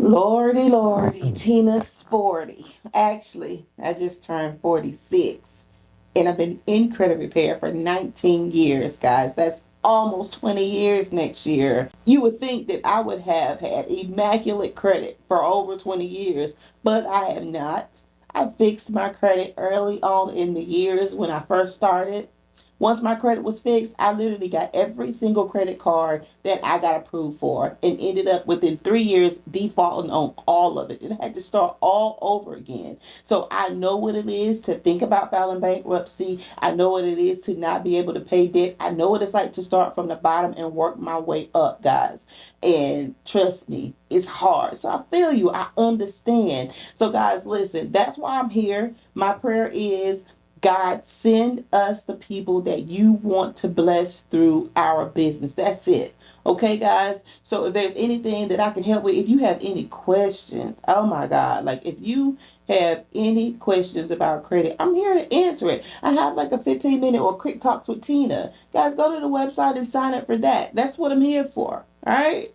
Lordy, Lordy, Tina's 40. Actually, I just turned 46. And I've been in credit repair for 19 years, guys. That's almost 20 years next year. You would think that I would have had immaculate credit for over 20 years, but I have not. I fixed my credit early on in the years when I first started. Once my credit was fixed, I literally got every single credit card that I got approved for and ended up within 3 years defaulting on all of it. And I had to start all over again. So I know what it is to think about filing bankruptcy. I know what it is to not be able to pay debt. I know what it's like to start from the bottom and work my way up, guys. And trust me, it's hard. So I feel you. I understand. So, guys, listen, that's why I'm here. My prayer is God, send us the people that you want to bless through our business. That's it. Okay, guys? So if there's anything that I can help with, if you have any questions, oh my God, like if you have any questions about credit, I'm here to answer it. I have like a 15-minute or quick talks with Tina. Guys, go to the website and sign up for that. That's what I'm here for. All right?